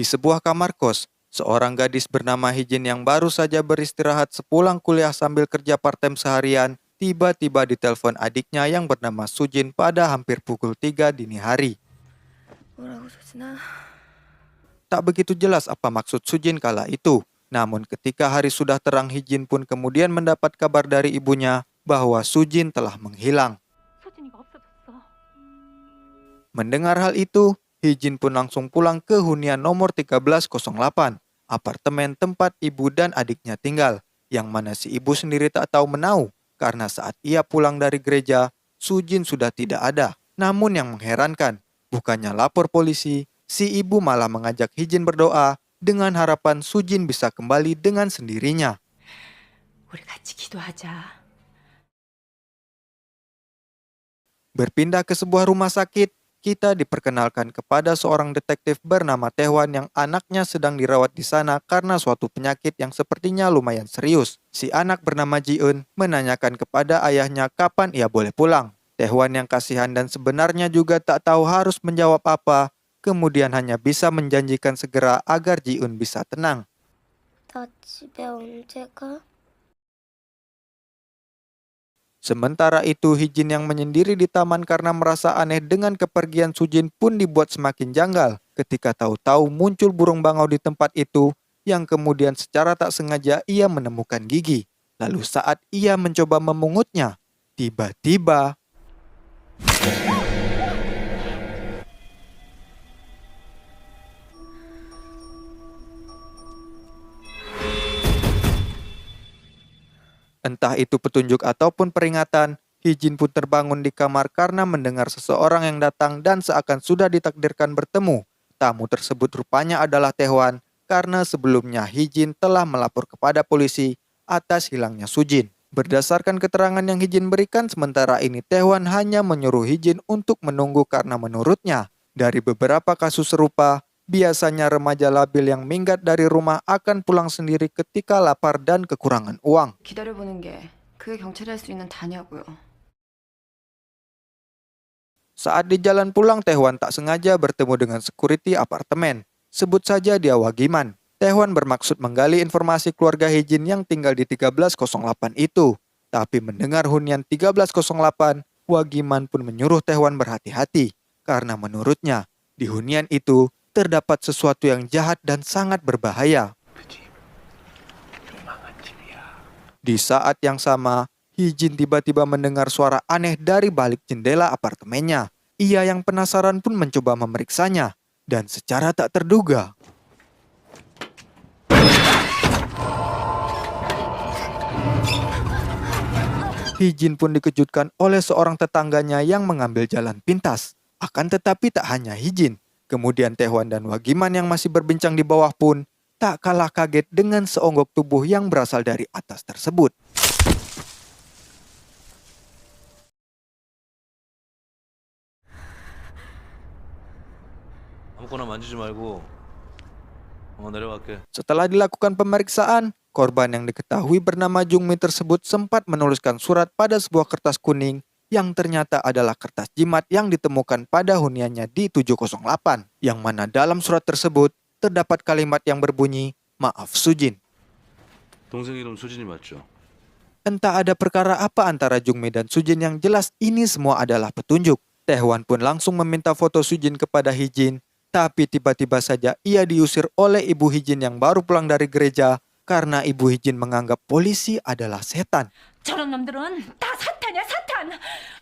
sebuah kamar kos, seorang gadis bernama Hijin yang baru saja beristirahat sepulang kuliah sambil kerja part-time seharian, tiba-tiba ditelepon adiknya yang bernama Sujin pada hampir pukul 3 dini hari. 뭐라고 Sujina? Tak begitu jelas apa maksud Sujin kala itu. Namun ketika hari sudah terang, Hijin pun kemudian mendapat kabar dari ibunya bahwa Sujin telah menghilang. 소진이가 없어졌어. Mendengar hal itu, Hijin pun langsung pulang ke hunian nomor 1308, apartemen tempat ibu dan adiknya tinggal, yang mana si ibu sendiri tak tahu menau, karena saat ia pulang dari gereja, Sujin sudah tidak ada. Namun yang mengherankan, bukannya lapor polisi, si ibu malah mengajak Hijin berdoa dengan harapan Sujin bisa kembali dengan sendirinya. 우리 같이 기도하자. Berpindah ke sebuah rumah sakit, kita diperkenalkan kepada seorang detektif bernama Taehwan yang anaknya sedang dirawat di sana karena suatu penyakit yang sepertinya lumayan serius. Si anak bernama Ji-eun menanyakan kepada ayahnya kapan ia boleh pulang. Taehwan yang kasihan dan sebenarnya juga tak tahu harus menjawab apa, kemudian hanya bisa menjanjikan segera agar Ji-eun bisa tenang. 나 집에 언제 가? Sementara itu, Hijin yang menyendiri di taman karena merasa aneh dengan kepergian Sujin pun dibuat semakin janggal ketika tahu-tahu muncul burung bangau di tempat itu yang kemudian secara tak sengaja ia menemukan gigi. Lalu saat ia mencoba memungutnya, tiba-tiba entah itu petunjuk ataupun peringatan, Hijin pun terbangun di kamar karena mendengar seseorang yang datang dan seakan sudah ditakdirkan bertemu. Tamu tersebut rupanya adalah Taehwan karena sebelumnya Hijin telah melapor kepada polisi atas hilangnya Sujin. Berdasarkan keterangan yang Hijin berikan, sementara ini Taehwan hanya menyuruh Hijin untuk menunggu karena menurutnya, dari beberapa kasus serupa, biasanya remaja labil yang minggat dari rumah akan pulang sendiri ketika lapar dan kekurangan uang. 기다려보는 게 그게 경찰이 할 수 있는 다냐고요. Saat di jalan pulang, Taehwan tak sengaja bertemu dengan security apartemen. Sebut saja dia Wagiman. Taehwan bermaksud menggali informasi keluarga Hijin yang tinggal di 1308 itu. Tapi mendengar hunian 1308, Wagiman pun menyuruh Taehwan berhati-hati. Karena menurutnya, di hunian itu terdapat sesuatu yang jahat dan sangat berbahaya. Di saat yang sama, Hijin tiba-tiba mendengar suara aneh dari balik jendela apartemennya. Ia yang penasaran pun mencoba memeriksanya. Dan secara tak terduga, Hijin pun dikejutkan oleh seorang tetangganya yang mengambil jalan pintas. Akan tetapi tak hanya Hijin. Kemudian Taehwan dan Wagiman yang masih berbincang di bawah pun tak kalah kaget dengan seonggok tubuh yang berasal dari atas tersebut. 아무거나 만지지 말고 내려갈게. Setelah dilakukan pemeriksaan, korban yang diketahui bernama Jungmi tersebut sempat menuliskan surat pada sebuah kertas kuning yang ternyata adalah kertas jimat yang ditemukan pada huniannya di 708, yang mana dalam surat tersebut terdapat kalimat yang berbunyi, "Maaf Sujin." 동생 이름 수진이 맞죠? Entah ada perkara apa antara Jungmi dan Sujin, yang jelas ini semua adalah petunjuk. Taehwan pun langsung meminta foto Sujin kepada Hijin, tapi tiba-tiba saja ia diusir oleh ibu Hijin yang baru pulang dari gereja karena ibu Hijin menganggap polisi adalah setan. 저런 놈들은 다 사탄이야, 사탄!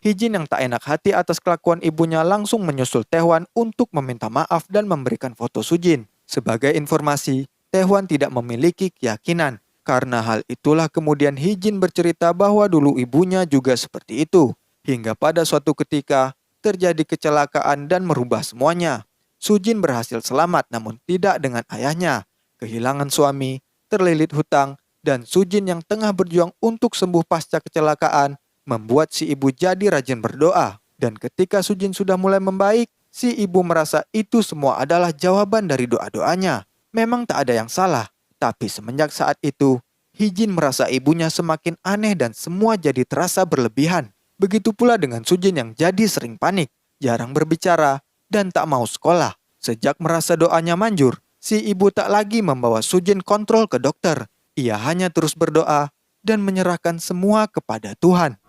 Hijin yang tak enak hati atas kelakuan ibunya langsung menyusul Taehwan untuk meminta maaf dan memberikan foto Sujin. Sebagai informasi, Taehwan tidak memiliki keyakinan. Karena hal itulah kemudian Hijin bercerita bahwa dulu ibunya juga seperti itu. Hingga pada suatu ketika terjadi kecelakaan dan merubah semuanya. Sujin berhasil selamat namun tidak dengan ayahnya. Kehilangan suami, terlilit hutang, dan Sujin yang tengah berjuang untuk sembuh pasca kecelakaan membuat si ibu jadi rajin berdoa. Dan ketika Sujin sudah mulai membaik, si ibu merasa itu semua adalah jawaban dari doa-doanya. Memang tak ada yang salah, tapi semenjak saat itu, Hijin merasa ibunya semakin aneh dan semua jadi terasa berlebihan. Begitu pula dengan Sujin yang jadi sering panik, jarang berbicara, dan tak mau sekolah. Sejak merasa doanya manjur, si ibu tak lagi membawa Sujin kontrol ke dokter. Ia hanya terus berdoa dan menyerahkan semua kepada Tuhan.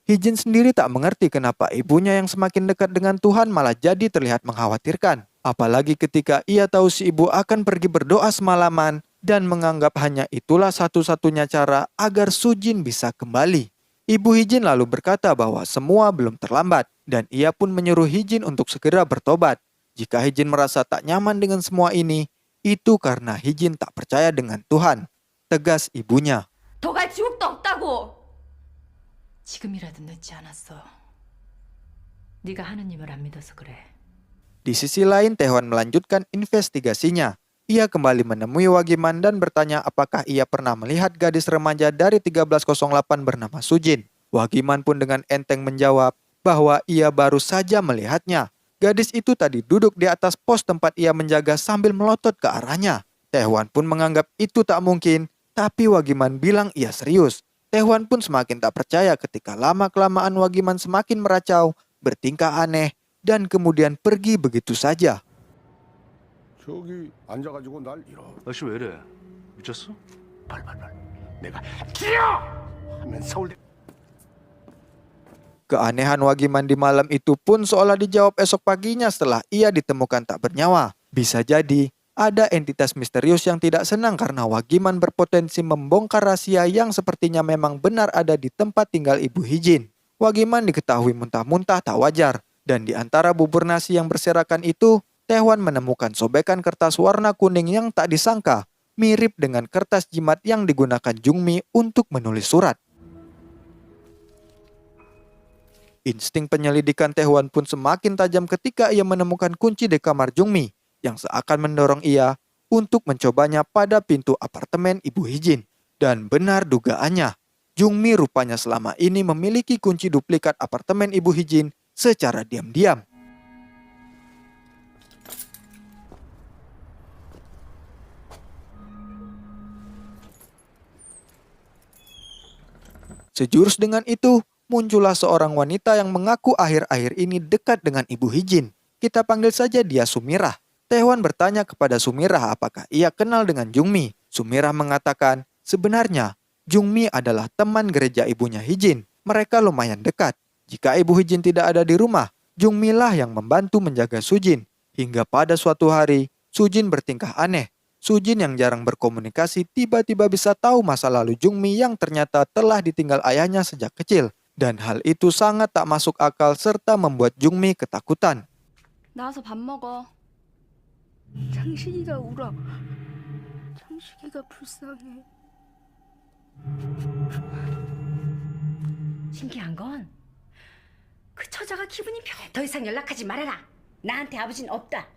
Hijin sendiri tak mengerti kenapa ibunya yang semakin dekat dengan Tuhan malah jadi terlihat mengkhawatirkan. Apalagi ketika ia tahu si ibu akan pergi berdoa semalaman dan menganggap hanya itulah satu-satunya cara agar Sujin bisa kembali. Ibu Hijin lalu berkata bahwa semua belum terlambat dan ia pun menyuruh Hijin untuk segera bertobat. Jika Hijin merasa tak nyaman dengan semua ini, itu karena Hijin tak percaya dengan Tuhan, tegas ibunya. 더 갈 지옥도 없다고. 지금이라도 늦지 않았어. 네가 하느님을 안 믿어서 그래. Di sisi lain, Taehoan melanjutkan investigasinya. Ia kembali menemui Wagiman dan bertanya apakah ia pernah melihat gadis remaja dari 1308 bernama Sujin. Wagiman pun dengan enteng menjawab bahwa ia baru saja melihatnya. Gadis itu tadi duduk di atas pos tempat ia menjaga sambil melotot ke arahnya. Taehoan pun menganggap itu tak mungkin, tapi Wagiman bilang ia serius. Taehoan pun semakin tak percaya ketika lama-kelamaan Wagiman semakin meracau, bertingkah aneh, dan kemudian pergi begitu saja. 저기 앉아가지고 날 이러. 아저씨 왜 이래? 미쳤어? 발발발. 내가 뛰어 하면 서울대. Keanehan Wagiman di malam itu pun seolah dijawab esok paginya setelah ia ditemukan tak bernyawa. Bisa jadi ada entitas misterius yang tidak senang karena Wagiman berpotensi membongkar rahasia yang sepertinya memang benar ada di tempat tinggal Ibu Hijin. Wagiman diketahui muntah-muntah tak wajar, dan di antara bubur nasi yang berserakan itu, Taehoan menemukan sobekan kertas warna kuning yang tak disangka mirip dengan kertas jimat yang digunakan Jungmi untuk menulis surat. Insting penyelidikan Taehoan pun semakin tajam ketika ia menemukan kunci di kamar Jungmi yang seakan mendorong ia untuk mencobanya pada pintu apartemen Ibu Hijin. Dan benar dugaannya, Jungmi rupanya selama ini memiliki kunci duplikat apartemen Ibu Hijin secara diam-diam. Sejurus dengan itu, muncullah seorang wanita yang mengaku akhir-akhir ini dekat dengan Ibu Hijin. Kita panggil saja dia Sumirah. Taehoan bertanya kepada Sumirah apakah ia kenal dengan Jungmi. Sumirah mengatakan, sebenarnya Jungmi adalah teman gereja ibunya Hijin. Mereka lumayan dekat. Jika Ibu Hijin tidak ada di rumah, Jungmi lah yang membantu menjaga Sujin. Hingga pada suatu hari, Sujin bertingkah aneh. Sujin yang jarang berkomunikasi tiba-tiba bisa tahu masa lalu Jungmi yang ternyata telah ditinggal ayahnya sejak kecil. Dan hal itu sangat tak masuk akal serta membuat Jungmi ketakutan. 나와서 밥 먹어. 창식이가 울어. 창식이가 불쌍해. 신기한 건 그 처자가 기분이 더 이상 연락하지 말아라. 나한테 아버지는 없다.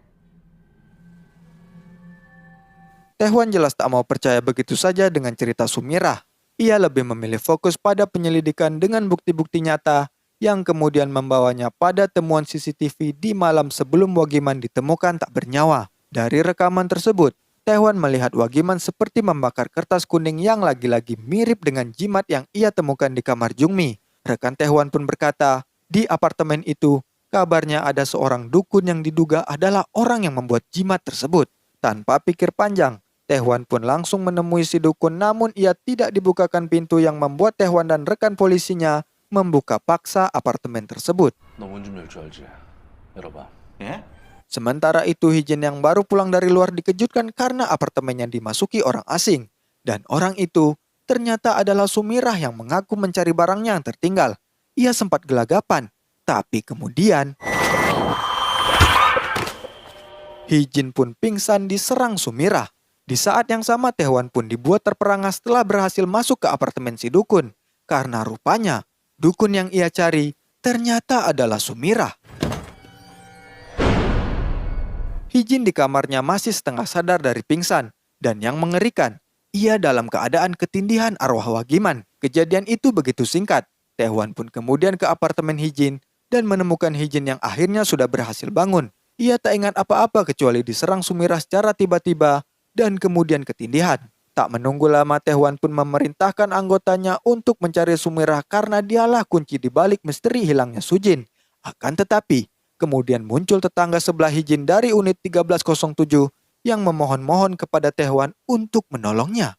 Taehoan jelas tak mau percaya begitu saja dengan cerita Sumirah. Ia lebih memilih fokus pada penyelidikan dengan bukti-bukti nyata yang kemudian membawanya pada temuan CCTV di malam sebelum Wagiman ditemukan tak bernyawa. Dari rekaman tersebut, Taehoan melihat Wagiman seperti membakar kertas kuning yang lagi-lagi mirip dengan jimat yang ia temukan di kamar Jungmi. Rekan Taehoan pun berkata, di apartemen itu, kabarnya ada seorang dukun yang diduga adalah orang yang membuat jimat tersebut. Tanpa pikir panjang, Taehoan pun langsung menemui si dukun, namun ia tidak dibukakan pintu yang membuat Taehoan dan rekan polisinya membuka paksa apartemen tersebut. 너 문 좀 열 줄 알지? 열어봐. 예? Sementara itu Hijin yang baru pulang dari luar dikejutkan karena apartemennya dimasuki orang asing. Dan orang itu ternyata adalah Sumirah yang mengaku mencari barangnya yang tertinggal. Ia sempat gelagapan, tapi kemudian Hijin pun pingsan diserang Sumirah. Di saat yang sama Taehoan pun dibuat terperangah setelah berhasil masuk ke apartemen si dukun. Karena rupanya dukun yang ia cari ternyata adalah Sumirah. Hijin di kamarnya masih setengah sadar dari pingsan. Dan yang mengerikan, ia dalam keadaan ketindihan arwah Wagiman. Kejadian itu begitu singkat. Taehoan pun kemudian ke apartemen Hijin dan menemukan Hijin yang akhirnya sudah berhasil bangun. Ia tak ingat apa-apa kecuali diserang Sumirah secara tiba-tiba dan kemudian ketindihan. Tak menunggu lama, Taehoan pun memerintahkan anggotanya untuk mencari Sumirah karena dialah kunci di balik misteri hilangnya Sujin. Akan tetapi, kemudian muncul tetangga sebelah Hijin dari unit 1307 yang memohon-mohon kepada Taehwan untuk menolongnya.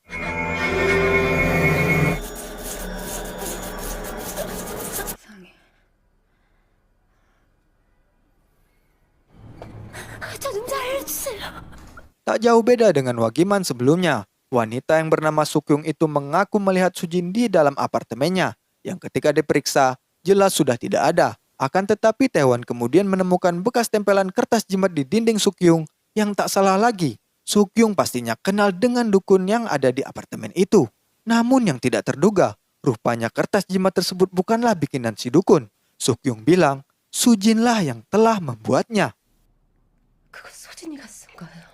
Tak jauh beda dengan Wagiman sebelumnya. Wanita yang bernama Sukyung itu mengaku melihat Sujin di dalam apartemennya, yang ketika diperiksa, jelas sudah tidak ada. Akan tetapi Taehwan kemudian menemukan bekas tempelan kertas jimat di dinding Sukyung, yang tak salah lagi. Sukyung pastinya kenal dengan dukun yang ada di apartemen itu. Namun yang tidak terduga, rupanya kertas jimat tersebut bukanlah bikinan si dukun. Sukyung bilang, Sujinlah yang telah membuatnya. 그거 소진이가 쓴 거예요.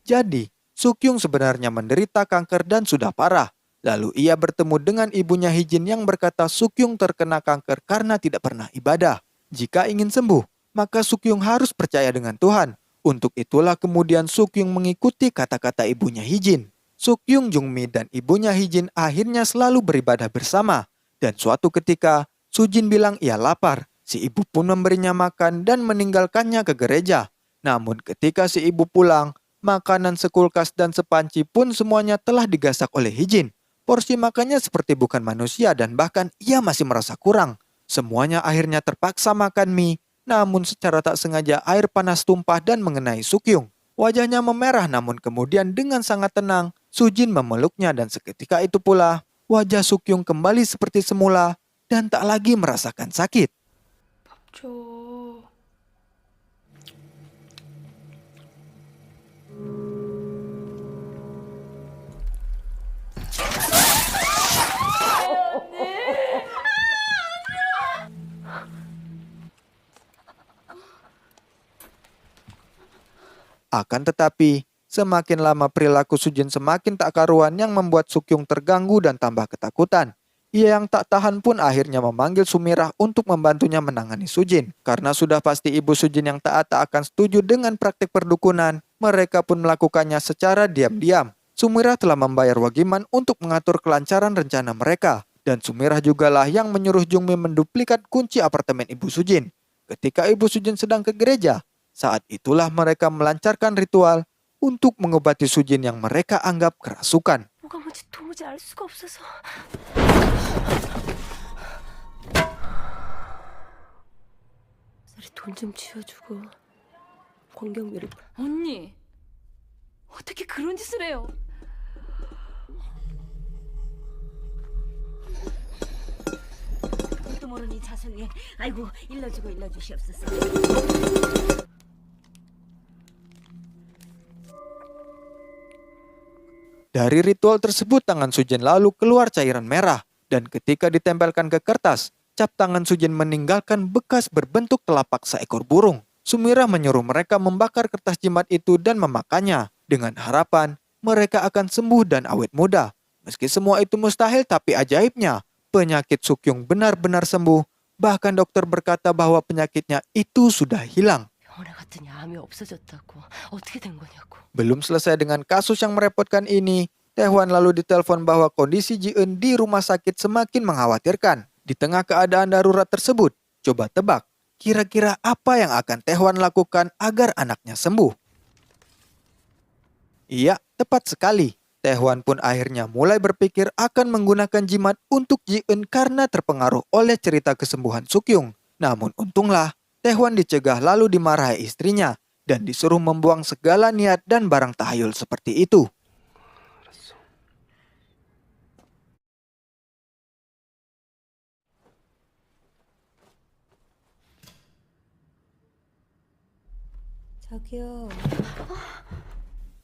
Jadi, Sukyung sebenarnya menderita kanker dan sudah parah. Lalu ia bertemu dengan ibunya Hijin yang berkata Sukyung terkena kanker karena tidak pernah ibadah. Jika ingin sembuh, maka Sukyung harus percaya dengan Tuhan. Untuk itulah kemudian Sukyung mengikuti kata-kata ibunya Hijin. Sukyung, Jungmi, dan ibunya Hijin akhirnya selalu beribadah bersama. Dan suatu ketika, Sujin bilang ia lapar. Si ibu pun memberinya makan dan meninggalkannya ke gereja. Namun ketika si ibu pulang, makanan sekulkas dan sepanci pun semuanya telah digasak oleh Hijin. Porsi makannya seperti bukan manusia dan bahkan ia masih merasa kurang. Semuanya akhirnya terpaksa makan mie, namun secara tak sengaja air panas tumpah dan mengenai Sukyung. Wajahnya memerah namun kemudian dengan sangat tenang, Sujin memeluknya dan seketika itu pula, wajah Sukyung kembali seperti semula dan tak lagi merasakan sakit. 저 Akan tetapi, semakin lama perilaku Sujin semakin tak karuan yang membuat Sukyung terganggu dan tambah ketakutan. Ia yang tak tahan pun akhirnya memanggil Sumirah untuk membantunya menangani Sujin. Karena sudah pasti ibu Sujin yang taat tak akan setuju dengan praktik perdukunan, mereka pun melakukannya secara diam-diam. Sumirah telah membayar Wagiman untuk mengatur kelancaran rencana mereka. Dan Sumirah jugalah yang menyuruh Jungmi menduplikat kunci apartemen ibu Sujin. Ketika ibu Sujin sedang ke gereja, saat itulah mereka melancarkan ritual untuk mengobati Sujin yang mereka anggap kerasukan. 뭐가 뭔지 도무지 알 수가 없어서. 돈 좀 쥐어주고 공경비를 언니, 어떻게 그런 짓을 해요? 또 모르니 자손이 아이고 일러주고 일러주시옵소서. Dari ritual tersebut tangan Sujin lalu keluar cairan merah dan ketika ditempelkan ke kertas, cap tangan Sujin meninggalkan bekas berbentuk telapak seekor burung. Sumirah menyuruh mereka membakar kertas jimat itu dan memakannya dengan harapan mereka akan sembuh dan awet muda. Meski semua itu mustahil tapi ajaibnya, penyakit Sukyung benar-benar sembuh. Bahkan dokter berkata bahwa penyakitnya itu sudah hilang. 병원에 갔더니 암이 없어졌다고. 어떻게 된 거냐고. Belum selesai dengan kasus yang merepotkan ini, Taehwan lalu ditelepon bahwa kondisi Ji-eun di rumah sakit semakin mengkhawatirkan. Di tengah keadaan darurat tersebut, coba tebak, kira-kira apa yang akan Taehwan lakukan agar anaknya sembuh? Iya, tepat sekali. Taehwan pun akhirnya mulai berpikir akan menggunakan jimat untuk Ji-eun karena terpengaruh oleh cerita kesembuhan Sukyung. Namun untunglah, Taehwan dicegah lalu dimarahi istrinya dan disuruh membuang segala niat dan barang tahayul seperti itu. 저기요.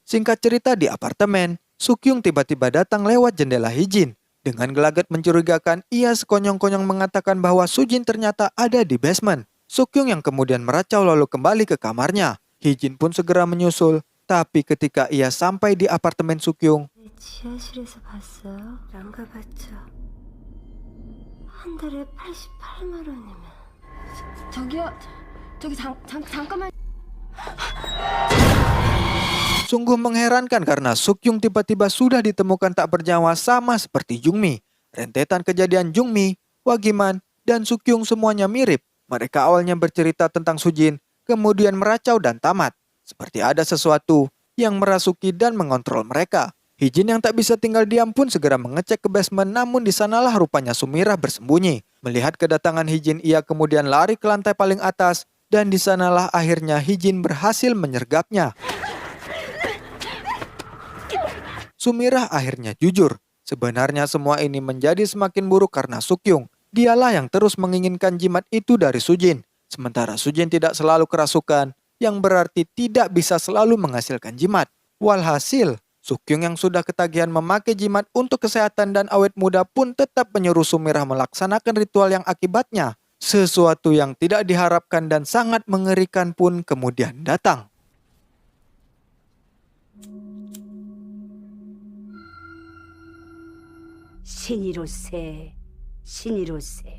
Singkat cerita di apartemen, Sukyung tiba-tiba datang lewat jendela Hijin. Dengan gelagat mencurigakan, ia sekonyong-konyong mengatakan bahwa Sujin ternyata ada di basement. Sukyung yang kemudian meracau lalu kembali ke kamarnya. Hijin pun segera menyusul, tapi ketika ia sampai di apartemen Sukyung, 지하실에서 봤어요? 안 가봤죠. 한 달에 88만 원이면. 저기요, 저기 잠깐만. sungguh mengherankan karena Sukyung tiba-tiba sudah ditemukan tak bernyawa sama seperti Jungmi. Rentetan kejadian Jungmi, Wagiman, dan Sukyung semuanya mirip. Mereka awalnya bercerita tentang Sujin, kemudian meracau dan tamat. Seperti ada sesuatu yang merasuki dan mengontrol mereka. Hijin yang tak bisa tinggal diam pun segera mengecek ke basement, namun di sanalah rupanya Sumirah bersembunyi. Melihat kedatangan Hijin, ia kemudian lari ke lantai paling atas dan di sanalah akhirnya Hijin berhasil menyergapnya. Sumirah akhirnya jujur. Sebenarnya semua ini menjadi semakin buruk karena Sukyung. Dialah yang terus menginginkan jimat itu dari Sujin. Sementara Sujin tidak selalu kerasukan, yang berarti tidak bisa selalu menghasilkan jimat. Walhasil, Sukyung yang sudah ketagihan memakai jimat untuk kesehatan dan awet muda pun tetap menyuruh Sumirah melaksanakan ritual yang akibatnya sesuatu yang tidak diharapkan dan sangat mengerikan pun kemudian datang. 신이로세, 신이로세.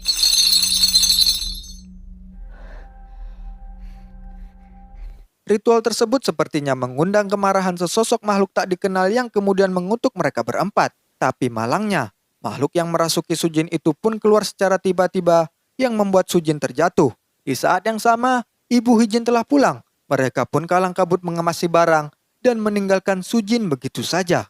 Ritual tersebut sepertinya mengundang kemarahan sesosok makhluk tak dikenal yang kemudian mengutuk mereka berempat. Tapi malangnya, makhluk yang merasuki Sujin itu pun keluar secara tiba-tiba yang membuat Sujin terjatuh. Di saat yang sama, Ibu Hijin telah pulang. Mereka pun kalang kabut mengemasi barang dan meninggalkan Sujin begitu saja.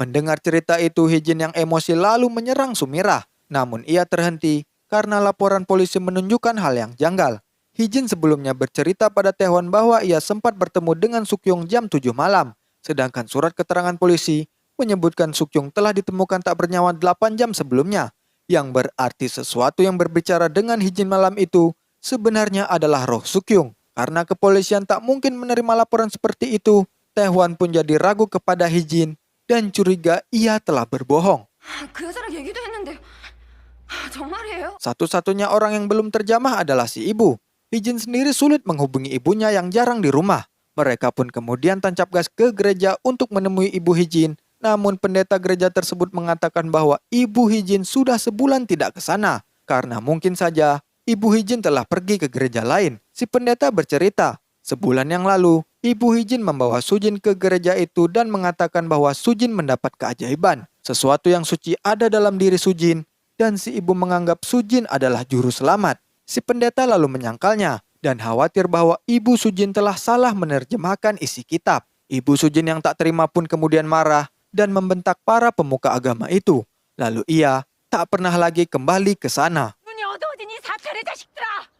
Mendengar cerita itu, Hijin yang emosi lalu menyerang Sumirah. Namun ia terhenti karena laporan polisi menunjukkan hal yang janggal. Hijin sebelumnya bercerita pada Taewon bahwa ia sempat bertemu dengan Sukyung jam 7 malam. Sedangkan surat keterangan polisi menyebutkan Sukyung telah ditemukan tak bernyawa 8 jam sebelumnya. Yang berarti sesuatu yang berbicara dengan Hijin malam itu sebenarnya adalah roh Sukyung. Karena kepolisian tak mungkin menerima laporan seperti itu, Taewon pun jadi ragu kepada Hijin dan curiga ia telah berbohong. 그 여자랑 얘기도 했는데 정말이에요? Satu-satunya orang yang belum terjamah adalah si ibu. Hijin sendiri sulit menghubungi ibunya yang jarang di rumah. Mereka pun kemudian tancap gas ke gereja untuk menemui ibu Hijin. Namun pendeta gereja tersebut mengatakan bahwa ibu Hijin sudah sebulan tidak ke sana. Karena mungkin saja ibu Hijin telah pergi ke gereja lain. Si pendeta bercerita, sebulan yang lalu, Ibu Hijin membawa Sujin ke gereja itu dan mengatakan bahwa Sujin mendapat keajaiban. Sesuatu yang suci ada dalam diri Sujin dan si ibu menganggap Sujin adalah juru selamat. Si pendeta lalu menyangkalnya dan khawatir bahwa ibu Sujin telah salah menerjemahkan isi kitab. Ibu Sujin yang tak terima pun kemudian marah dan membentak para pemuka agama itu. Lalu ia tak pernah lagi kembali ke sana. 눈이 어두워지니 사찰의 자식들아!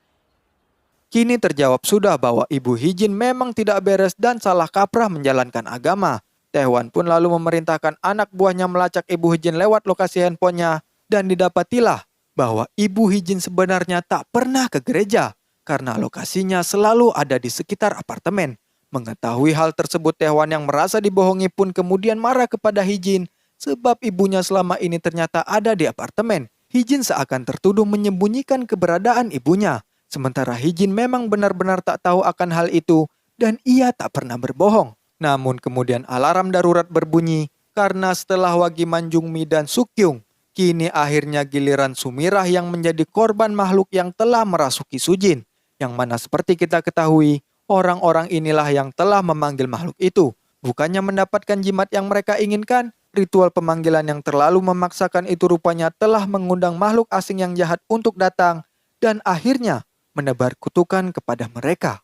Kini terjawab sudah bahwa Ibu Hijin memang tidak beres dan salah kaprah menjalankan agama. Taewon pun lalu memerintahkan anak buahnya melacak Ibu Hijin lewat lokasi handphonenya dan didapatilah bahwa Ibu Hijin sebenarnya tak pernah ke gereja karena lokasinya selalu ada di sekitar apartemen. Mengetahui hal tersebut, Taewon yang merasa dibohongi pun kemudian marah kepada Hijin sebab ibunya selama ini ternyata ada di apartemen. Hijin seakan tertuduh menyembunyikan keberadaan ibunya. Sementara Hijin memang benar-benar tak tahu akan hal itu dan ia tak pernah berbohong. Namun kemudian alarm darurat berbunyi karena setelah Wagi Manjungmi dan Sukyung, kini akhirnya giliran Sumirah yang menjadi korban makhluk yang telah merasuki Sujin. Yang mana seperti kita ketahui, orang-orang inilah yang telah memanggil makhluk itu. Bukannya mendapatkan jimat yang mereka inginkan, ritual pemanggilan yang terlalu memaksakan itu rupanya telah mengundang makhluk asing yang jahat untuk datang dan akhirnya menebar kutukan kepada mereka.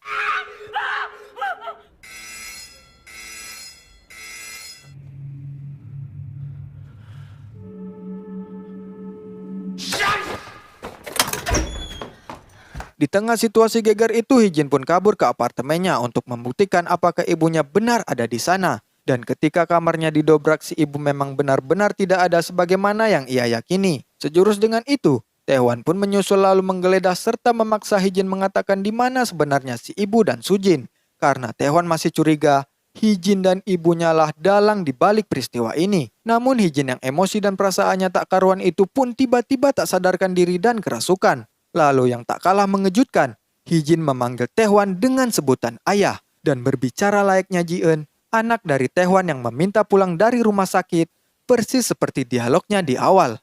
Di tengah situasi geger itu, Hijin pun kabur ke apartemennya untuk membuktikan apakah ibunya benar ada di sana. Dan ketika kamarnya didobrak, si ibu memang benar-benar tidak ada sebagaimana yang ia yakini. Sejurus dengan itu, Taewon pun menyusul lalu menggeledah serta memaksa Hijin mengatakan di mana sebenarnya si ibu dan Sujin. Karena Taewon masih curiga, Hijin dan ibunya lah dalang di balik peristiwa ini. Namun Hijin yang emosi dan perasaannya tak karuan itu pun tiba-tiba tak sadarkan diri dan kerasukan. Lalu yang tak kalah mengejutkan, Hijin memanggil Taewon dengan sebutan ayah dan berbicara layaknya Ji-eun, anak dari Taewon yang meminta pulang dari rumah sakit persis seperti dialognya di awal.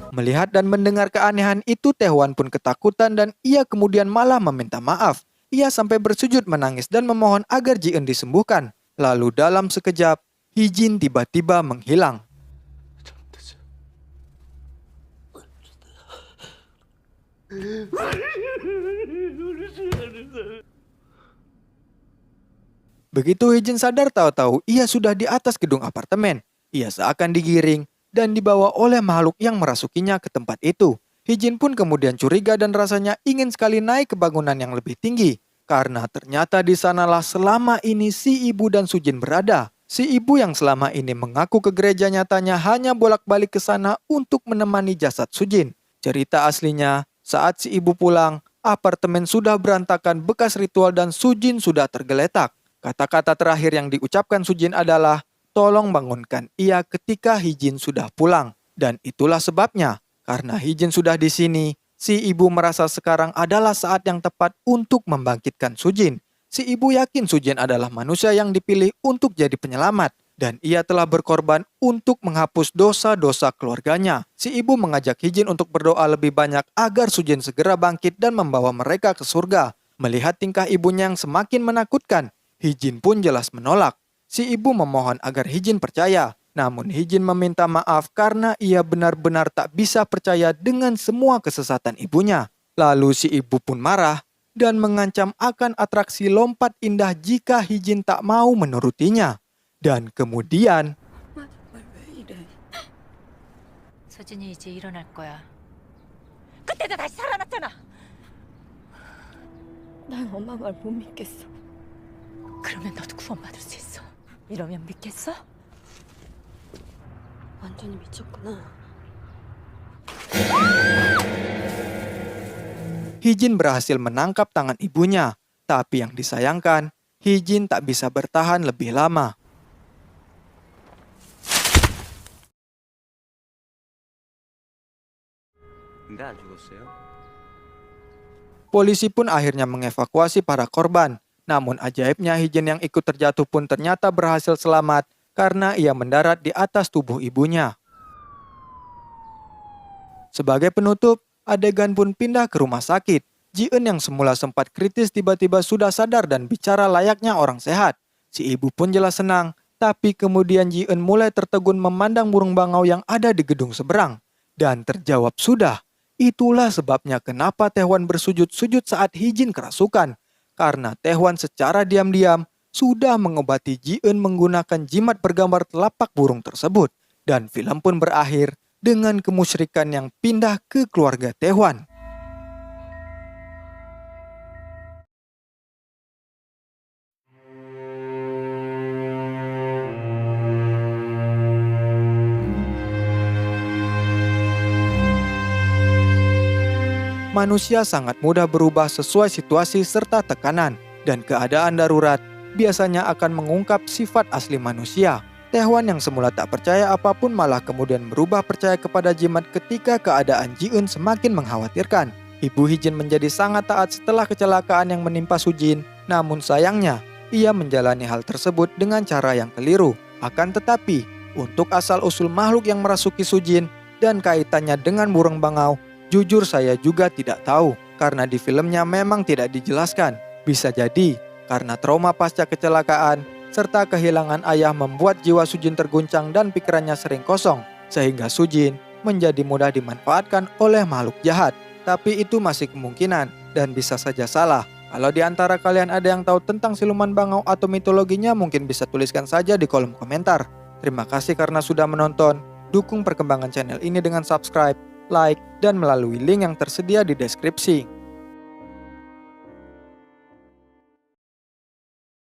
Melihat dan mendengar keanehan itu, Tae-hwan pun ketakutan dan ia kemudian malah meminta maaf. Ia sampai bersujud menangis dan memohon agar Ji-eun disembuhkan. Lalu dalam sekejap, Hee-jin tiba-tiba menghilang. Begitu Hee-jin sadar, tahu-tahu ia sudah di atas gedung apartemen. Ia seakan digiring dan dibawa oleh makhluk yang merasukinya ke tempat itu. Hee-jin pun kemudian curiga dan rasanya ingin sekali naik ke bangunan yang lebih tinggi. Karena ternyata di sanalah selama ini si ibu dan Sujin berada. Si ibu yang selama ini mengaku ke gereja nyatanya hanya bolak-balik ke sana untuk menemani jasad Sujin. Cerita aslinya, saat si ibu pulang, apartemen sudah berantakan bekas ritual dan Sujin sudah tergeletak. Kata-kata terakhir yang diucapkan Sujin adalah, "Tolong bangunkan ia ketika Hee-jin sudah pulang." Dan itulah sebabnya, karena Hee-jin sudah di sini, si ibu merasa sekarang adalah saat yang tepat untuk membangkitkan Sujin. Si ibu yakin Sujin adalah manusia yang dipilih untuk jadi penyelamat, dan ia telah berkorban untuk menghapus dosa-dosa keluarganya. Si ibu mengajak Hee-jin untuk berdoa lebih banyak agar Sujin segera bangkit dan membawa mereka ke surga. Melihat tingkah ibunya yang semakin menakutkan, Hee-jin pun jelas menolak. Si ibu memohon agar Hee-jin percaya. Namun Hee-jin meminta maaf karena ia benar-benar tak bisa percaya dengan semua kesesatan ibunya. Lalu si ibu pun marah dan mengancam akan atraksi lompat indah jika Hee-jin tak mau menurutinya. Dan kemudian 서진이 이제 일어날 거야. 그때도 다시 살아났잖아. 난 엄마 말 못 믿겠어. 그러면 너도 구원받을 수 있어. 이러면 믿겠어? 완전히 미쳤구나. Hee-jin berhasil menangkap tangan ibunya. Tapi yang disayangkan, Hee-jin tak bisa bertahan lebih lama. 근데 안 죽었어요? Polisi pun akhirnya mengevakuasi para korban. Namun ajaibnya Hee-jin yang ikut terjatuh pun ternyata berhasil selamat karena ia mendarat di atas tubuh ibunya. Sebagai penutup, adegan pun pindah ke rumah sakit. Ji-eun yang semula sempat kritis tiba-tiba sudah sadar dan bicara layaknya orang sehat. Si ibu pun jelas senang, tapi kemudian Ji-eun mulai tertegun memandang burung bangau yang ada di gedung seberang. Dan terjawab sudah. Itulah sebabnya kenapa Tae-hwan bersujud-sujud saat Hee-jin kerasukan. Karena Tae-hwan secara diam-diam sudah mengobati Ji-eun menggunakan jimat bergambar telapak burung tersebut. Dan film pun berakhir dengan kemusyrikan yang pindah ke keluarga Tae-hwan. Manusia sangat mudah berubah sesuai situasi serta tekanan, dan keadaan darurat biasanya akan mengungkap sifat asli manusia. Tae-hwan yang semula tak percaya apapun malah kemudian berubah percaya kepada jimat ketika keadaan Ji-eun semakin mengkhawatirkan. Ibu Hee-jin menjadi sangat taat setelah kecelakaan yang menimpa Sujin, namun sayangnya ia menjalani hal tersebut dengan cara yang keliru. Akan tetapi, untuk asal-usul makhluk yang merasuki Sujin dan kaitannya dengan burung bangau, jujur saya juga tidak tahu, karena di filmnya memang tidak dijelaskan. Bisa jadi karena trauma pasca kecelakaan serta kehilangan ayah membuat jiwa Sujin terguncang dan pikirannya sering kosong, sehingga Sujin menjadi mudah dimanfaatkan oleh makhluk jahat. Tapi itu masih kemungkinan dan bisa saja salah. Kalau di antara kalian ada yang tahu tentang siluman bangau atau mitologinya, mungkin bisa tuliskan saja di kolom komentar. Terima kasih karena sudah menonton. Dukung perkembangan channel ini dengan subscribe, like, dan melalui link yang tersedia di deskripsi.